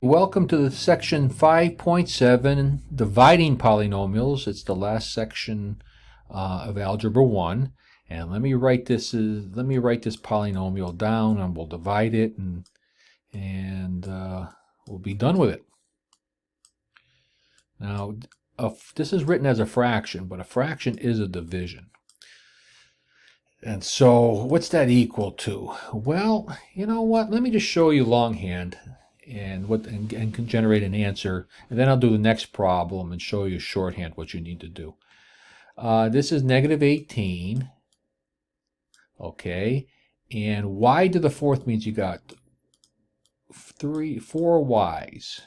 Welcome to the section 5.7, dividing polynomials. It's the last section of Algebra 1. And let me write this polynomial down, and we'll divide it, and we'll be done with it. Now, this is written as a fraction, but a fraction is a division. And so, what's that equal to? Well, you know what? Let me just show you longhand and can generate an answer, and then I'll do the next problem and show you shorthand what you need to do. This is negative 18, okay, and y to the fourth means you got 4 y's.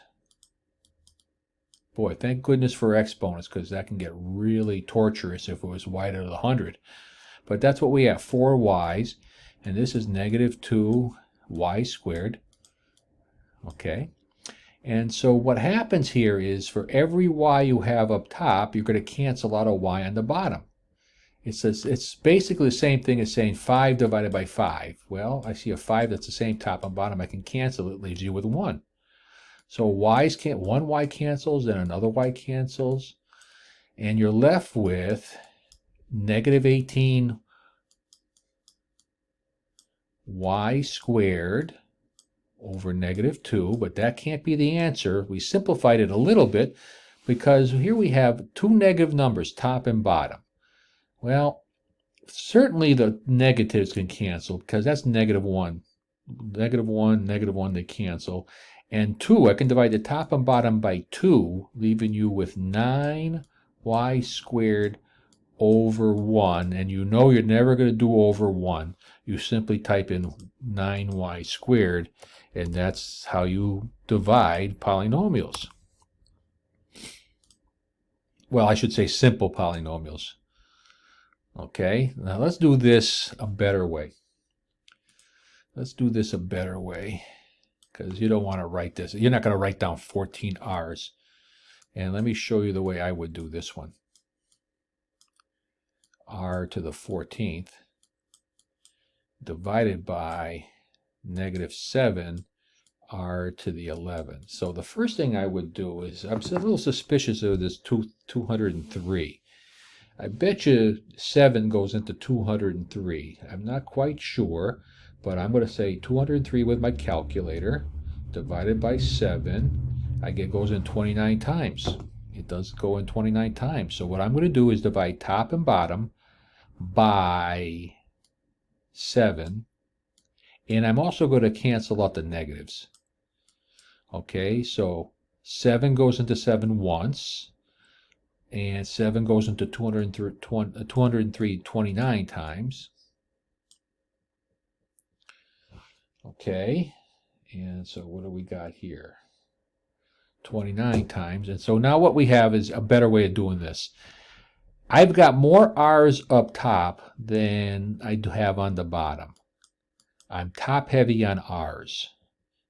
Boy, thank goodness for exponents, because that can get really torturous if it was y to the 100. But that's what we have, 4 y's, and this is negative 2y squared. Okay, and so what happens here is for every y you have up top, you're going to cancel out a y on the bottom. It's basically the same thing as saying 5 divided by 5. Well, I see a 5 that's the same top and bottom. I can cancel it. It leaves you with 1. So one y cancels, then another y cancels, and you're left with negative 18 y squared over negative 2, but that can't be the answer. We simplified it a little bit because here we have two negative numbers, top and bottom. Well, certainly the negatives can cancel because that's negative 1. Negative 1, negative 1, they cancel. And 2, I can divide the top and bottom by 2, leaving you with 9y squared over 1. And you know you're never going to do over 1. You simply type in 9y squared, and that's how you divide polynomials. Well, I should say simple polynomials. Okay, now let's do this a better way. Let's do this a better way, because you don't want to write this. You're not going to write down 14 r's. And let me show you the way I would do this one. R to the 14th divided by negative 7 r to the 11th. So the first thing I would do is, I'm a little suspicious of this 203. I bet you 7 goes into 203. I'm not quite sure, but I'm going to say 203 with my calculator divided by 7. It goes in 29 times. It does go in 29 times. So what I'm going to do is divide top and bottom by 7. And I'm also going to cancel out the negatives. Okay, so 7 goes into 7 once, and 7 goes into 203 29 times. Okay, and so what do we got here? 29 times. And so now what we have is a better way of doing this. I've got more r's up top than I have on the bottom. I'm top heavy on r's.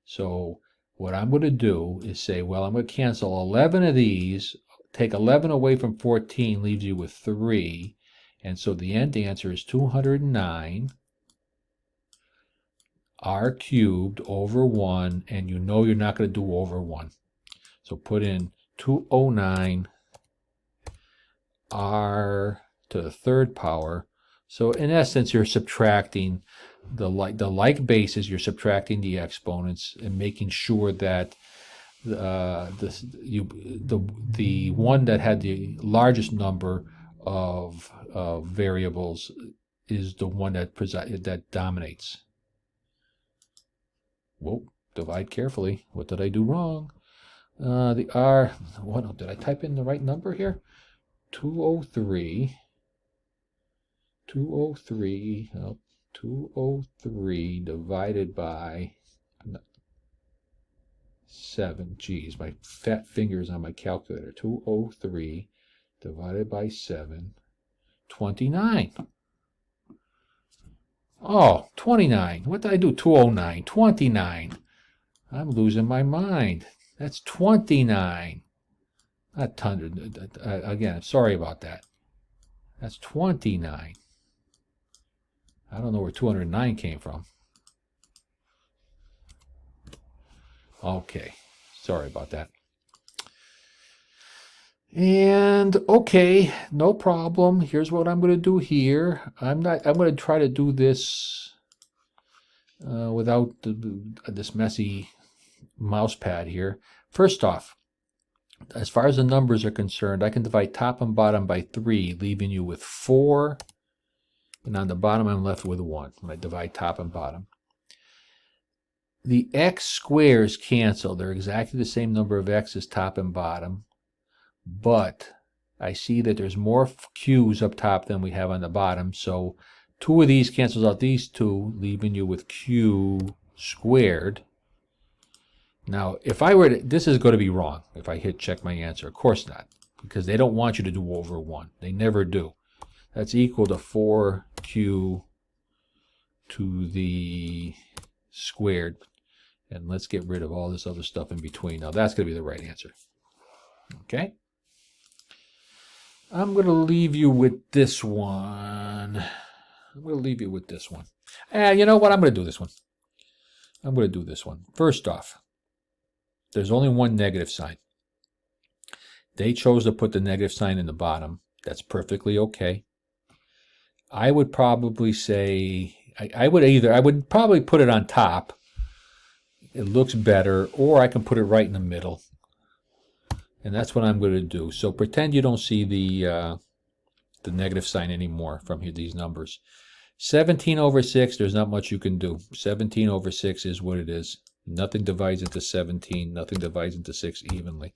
So what I'm going to do is say, well, I'm going to cancel 11 of these. Take 11 away from 14 leaves you with 3. And so the end answer is 209 r cubed over 1. And you know you're not going to do over 1. So put in 209 r to the third power. So in essence, you're subtracting the like bases. You're subtracting the exponents and making sure that the one that had the largest number of variables is the one that dominates. Whoa! Divide carefully. What did I do wrong? The r. What did I type in the right number here? 203. 203 divided by 7. Geez, my fat fingers on my calculator. 203 divided by 7. 29. Oh, 29. What did I do? 209. 29. I'm losing my mind. That's 29. Not 100. Again, sorry about that. That's 29. I don't know where 209 came from. Okay, Sorry about that. And okay, no problem. Here's what I'm going to do here. I'm going to try to do this without this messy mouse pad here. First off, as far as the numbers are concerned, I can divide top and bottom by 3, leaving you with 4. And on the bottom, I'm left with 1 when I divide top and bottom. The x squares cancel. They're exactly the same number of x's top and bottom. But I see that there's more q's up top than we have on the bottom. So 2 of these cancels out these 2, leaving you with q squared. Now, if I were to, this is going to be wrong if I hit check my answer. Of course not, because they don't want you to do over 1. They never do. That's equal to 4q to the squared. And let's get rid of all this other stuff in between. Now, that's going to be the right answer. Okay? I'm going to leave you with this one. You know what? I'm going to do this one. First off, there's only one negative sign. They chose to put the negative sign in the bottom. That's perfectly okay. I would probably say, I would probably put it on top. It looks better, or I can put it right in the middle. And that's what I'm going to do. So pretend you don't see the negative sign anymore from here, these numbers. 17 over 6, there's not much you can do. 17 over 6 is what it is. Nothing divides into 17. Nothing divides into 6 evenly.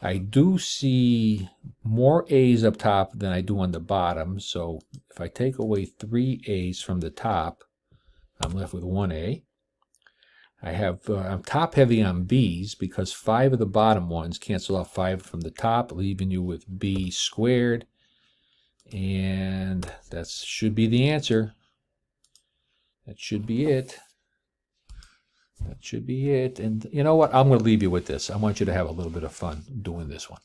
I do see more a's up top than I do on the bottom. So if I take away 3 a's from the top, I'm left with 1 a. I'm top heavy on b's because 5 of the bottom ones cancel out 5 from the top, leaving you with b squared. And that should be the answer. That should be it. And you know what? I'm going to leave you with this. I want you to have a little bit of fun doing this one,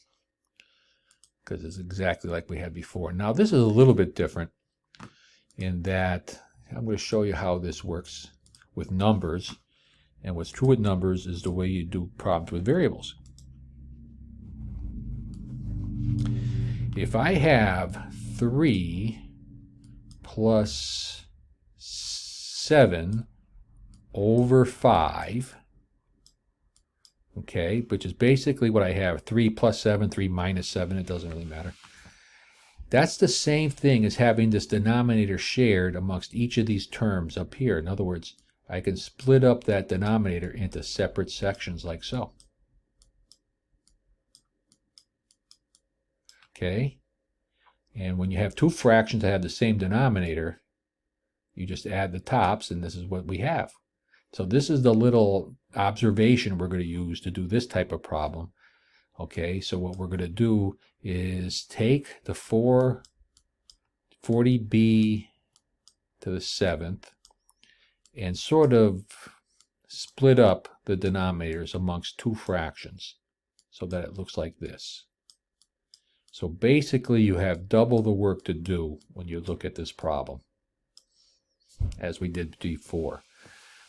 because it's exactly like we had before. Now, this is a little bit different in that I'm going to show you how this works with numbers. And what's true with numbers is the way you do problems with variables. If I have 3 plus 7 over 5, okay, which is basically what I have, 3 plus 7, 3 minus 7, it doesn't really matter. That's the same thing as having this denominator shared amongst each of these terms up here. In other words, I can split up that denominator into separate sections like so. Okay? And when you have two fractions that have the same denominator, you just add the tops, and this is what we have. So this is the little observation we're going to use to do this type of problem. Okay, so what we're going to do is take the 40b to the 7th and sort of split up the denominators amongst two fractions so that it looks like this. So basically you have double the work to do when you look at this problem as we did before.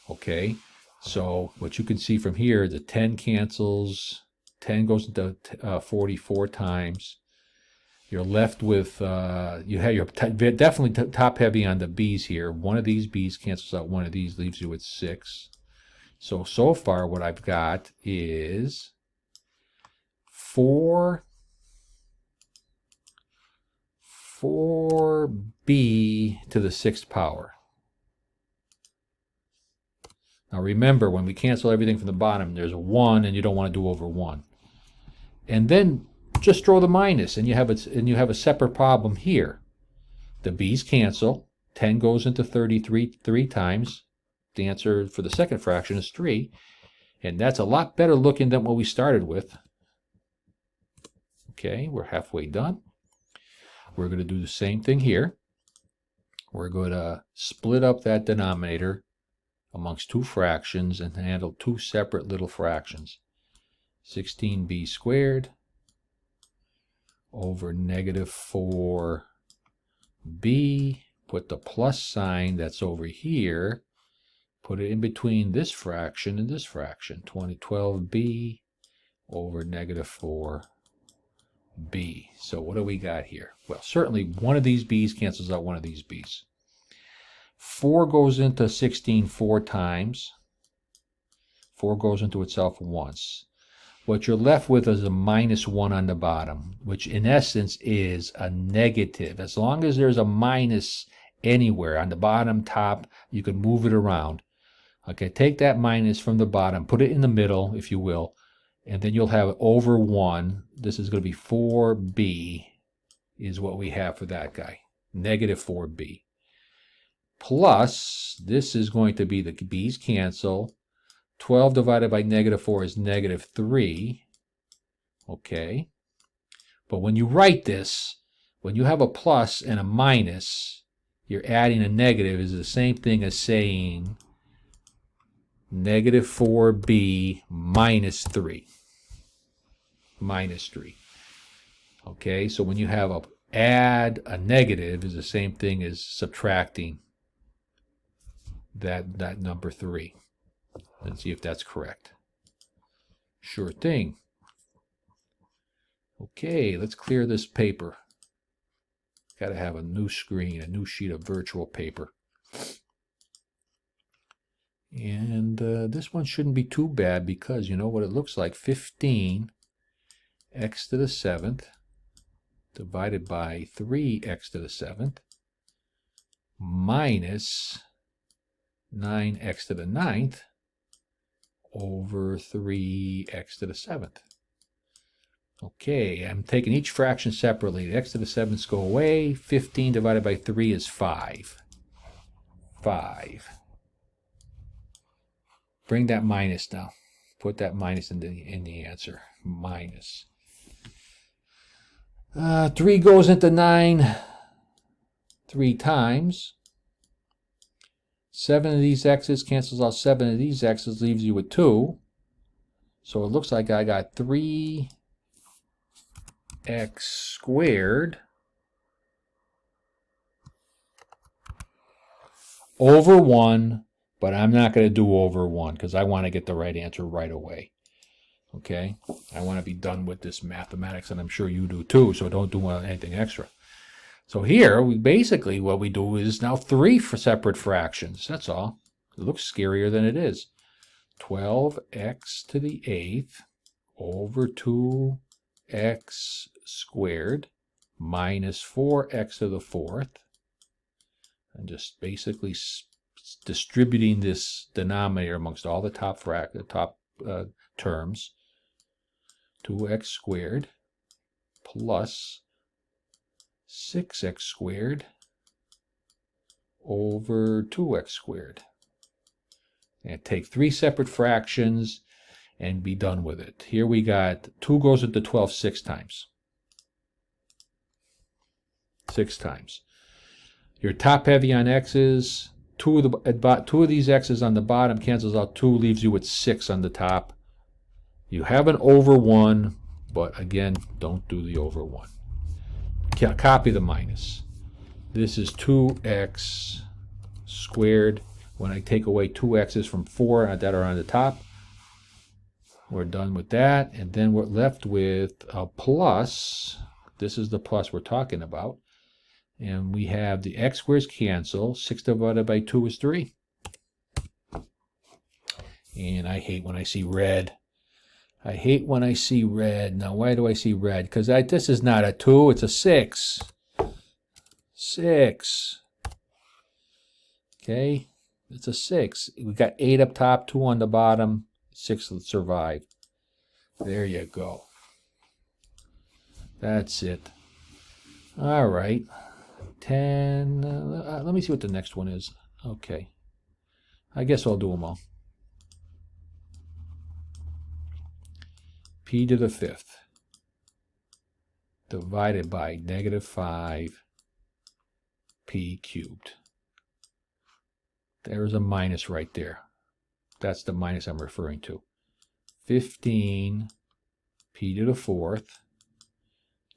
Okay, so what you can see from here, the 10 cancels, 10 goes into 44 times. You're left with, you have your definitely top heavy on the b's here. One of these b's cancels out one of these, leaves you with 6. So far what I've got is 4b to the 6th power. Now remember, when we cancel everything from the bottom, there's a 1, and you don't want to do over 1. And then just throw the minus, and you have a separate problem here. The b's cancel. 10 goes into 33 3 times. The answer for the second fraction is 3. And that's a lot better looking than what we started with. Okay, we're halfway done. We're going to do the same thing here. We're going to split up that denominator amongst two fractions and handle two separate little fractions. 16b squared over negative 4b. Put the plus sign that's over here. Put it in between this fraction and this fraction. 12b over negative 4b. So what do we got here? Well, certainly one of these b's cancels out one of these b's. 4 goes into 16 4 times. 4 goes into itself once. What you're left with is a minus 1 on the bottom, which in essence is a negative. As long as there's a minus anywhere, on the bottom, top, you can move it around. Okay, take that minus from the bottom, put it in the middle, if you will, and then you'll have over 1. This is going to be 4b is what we have for that guy, negative 4b. Plus, this is going to be the b's cancel. 12 divided by negative 4 is negative 3. Okay. But when you write this, when you have a plus and a minus, you're adding a negative is the same thing as saying negative 4b minus 3. Minus 3. Okay, so when you have a add a negative is the same thing as subtracting that number 3. Let's see if that's correct. Sure thing. Okay, let's clear this paper. Got to have a new screen, a new sheet of virtual paper. And this one shouldn't be too bad because you know what it looks like. 15 x to the 7th divided by 3x to the 7th minus 9x to the 9th over 3x to the 7th. Okay, I'm taking each fraction separately. The x to the 7ths go away. 15 divided by 3 is 5. 5. Bring that minus down. Put that minus in the answer. Minus. 3 goes into 9 3 times. 7 of these x's cancels out 7 of these x's, leaves you with 2. So it looks like I got 3x squared over 1, but I'm not going to do over 1 because I want to get the right answer right away. Okay? I want to be done with this mathematics, and I'm sure you do too, so don't do anything extra. So here, basically what we do is now 3 separate fractions. That's all. It looks scarier than it is. 12x to the 8th over 2x squared minus 4x to the 4th. And just basically distributing this denominator amongst all the top terms. 2x squared plus 6x squared over 2x squared. And take 3 separate fractions and be done with it. Here we got 2 goes into 12 6 times. 6 times. You're top heavy on x's. 2 of these x's on the bottom cancels out 2, leaves you with 6 on the top. You have an over 1, but again, don't do the over 1. Copy the minus. This is 2x squared. When I take away 2 x's from 4 that are on the top, we're done with that. And then we're left with a plus. This is the plus we're talking about. And we have the x squares cancel. 6 divided by 2 is 3. And I hate when I see red. I hate when I see red. Now, why do I see red? Because this is not a 2, it's a 6. 6. Okay, it's a 6. We got 8 up top, 2 on the bottom, 6 will survive. There you go. That's it. All right. 10. Let me see what the next one is. Okay. I guess I'll do them all. P to the 5th divided by negative 5 p cubed. There's a minus right there. That's the minus I'm referring to. 15 p to the 4th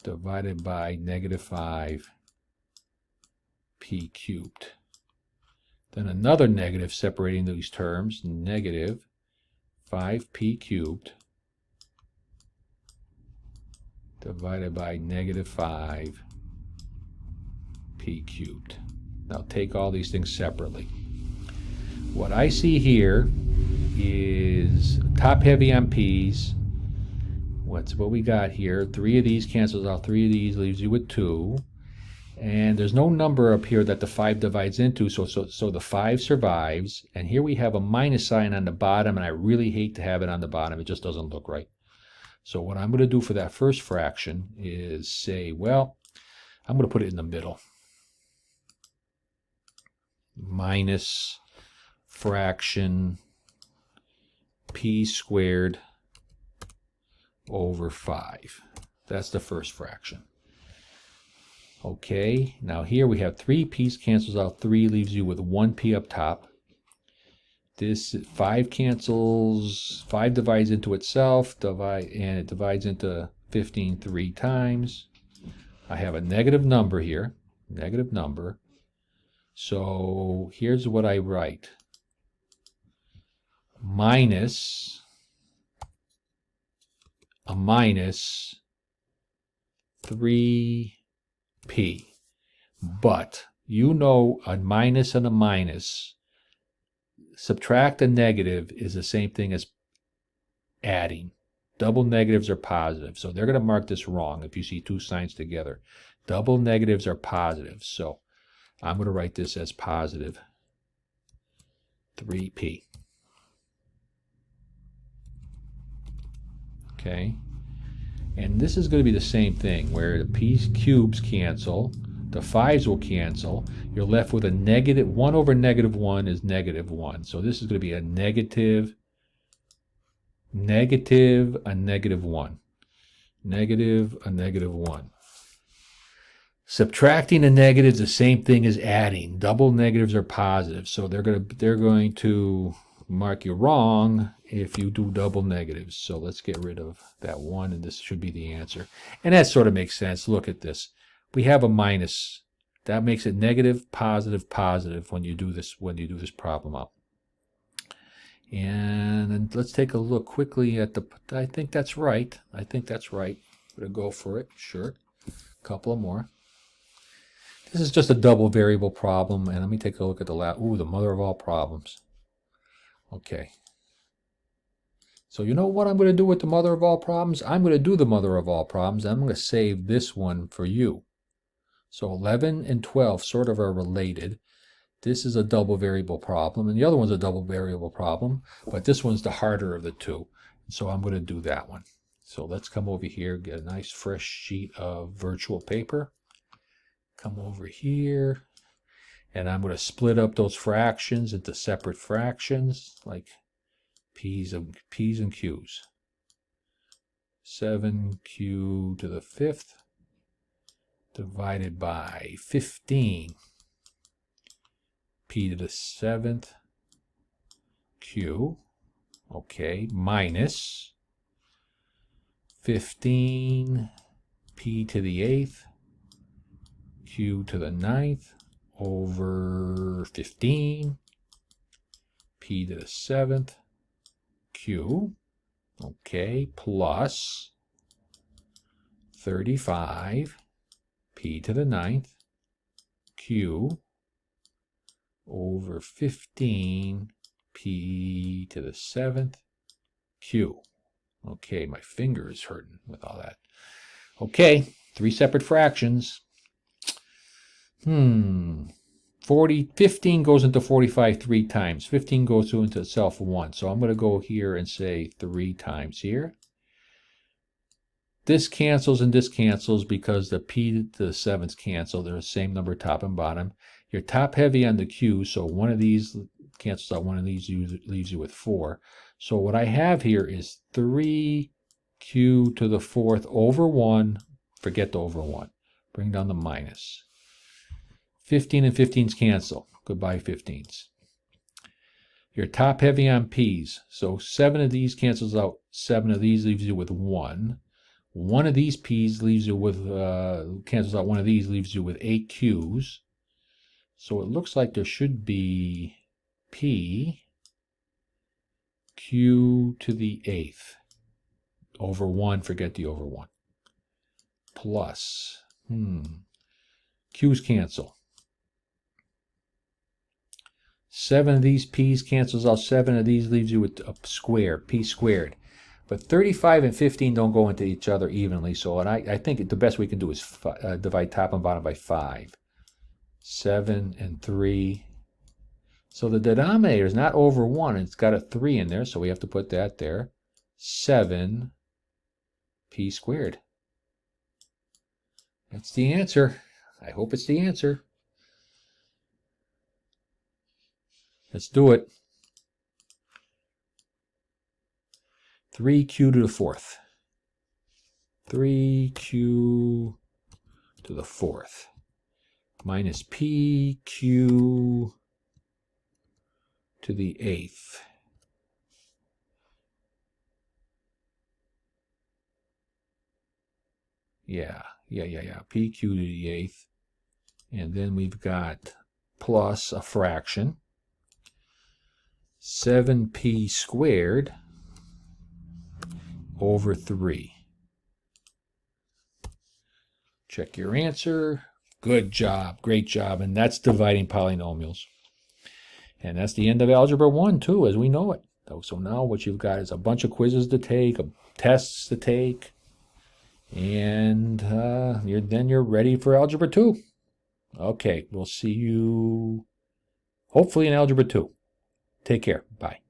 divided by negative 5 p cubed. Then another negative separating these terms, negative 5p cubed divided by negative 5p cubed. Now take all these things separately. What I see here is top heavy on p's. What's what we got here? 3 of these cancels out. 3 of these leaves you with 2. And there's no number up here that the 5 divides into, so the 5 survives. And here we have a minus sign on the bottom, and I really hate to have it on the bottom. It just doesn't look right. So what I'm going to do for that first fraction is say, well, I'm going to put it in the middle. Minus fraction p squared over 5. That's the first fraction. Okay, now here we have 3 p's cancels out. 3 leaves you with 1 p up top. This 5 cancels, 5 divides into itself, and it divides into 15 3 times. I have a negative number here, negative number. So here's what I write. Minus a minus 3p. But you know a minus and a minus, subtract a negative is the same thing as adding. Double negatives are positive, so they're going to mark this wrong if you see 2 signs together. Double negatives are positive, so I'm going to write this as positive 3p. Okay, and this is going to be the same thing where the p cubes cancel, the 5s will cancel. You're left with a negative 1 over negative 1 is negative 1. So this is going to be a negative, a negative 1, negative, a negative 1. Subtracting a negative is the same thing as adding. Double negatives are positive, so they're going to mark you wrong if you do double negatives. So let's get rid of that 1, and this should be the answer. And that sort of makes sense. Look at this. We have a minus. That makes it negative, positive, positive when you do this problem up. And then let's take a look quickly at the. I think that's right. I think that's right. I'm gonna go for it. Sure. A couple more. This is just a double variable problem, and let me take a look at the last. Ooh, the mother of all problems. Okay. So you know what I'm going to do with the mother of all problems? I'm going to do the mother of all problems. I'm going to save this one for you. So 11 and 12 sort of are related. This is a double variable problem, and the other one's a double variable problem, but this one's the harder of the two. So I'm going to do that one. So let's come over here, get a nice fresh sheet of virtual paper. Come over here, and I'm going to split up those fractions into separate fractions, like P's and Q's. 7q to the 5th divided by 15 p to the 7th q, okay, minus 15 p to the 8th q to the 9th over 15 p to the 7th q, okay, plus 35 p to the 9th q over 15 p to the 7th q. Okay, my finger is hurting with all that. Okay, 3 separate fractions. 15 goes into 45 3 times. 15 goes into itself once. So I'm going to go here and say 3 times here. This cancels and this cancels because the p to the 7th cancel. They're the same number top and bottom. You're top heavy on the q, so one of these cancels out one of these, leaves you with 4. So what I have here is 3q to the 4th over 1. Forget the over 1. Bring down the minus. 15 and 15s cancel. Goodbye 15s. You're top heavy on p's. So 7 of these cancels out. 7 of these leaves you with 1. One of these p's leaves you with, cancels out one of these, leaves you with 8 q's. So it looks like there should be p q to the 8th over 1, forget the over 1, plus, q's cancel. 7 of these p's cancels out 7 of these, leaves you with a square, p squared. But 35 and 15 don't go into each other evenly, so I think the best we can do is divide top and bottom by 5. 7 and 3. So the denominator is not over 1, it's got a 3 in there, so we have to put that there. 7 p squared. That's the answer. I hope it's the answer. Let's do it. 3q to the 4th. 3q to the 4th minus pq to the 8th. Yeah. PQ to the 8th. And then we've got plus a fraction. 7p squared over 3. Check your answer. Good job. Great job. And that's dividing polynomials. And that's the end of Algebra 1, too, as we know it. So now what you've got is a bunch of quizzes to take, tests to take, and then you're ready for Algebra 2. Okay, we'll see you hopefully in Algebra 2. Take care. Bye.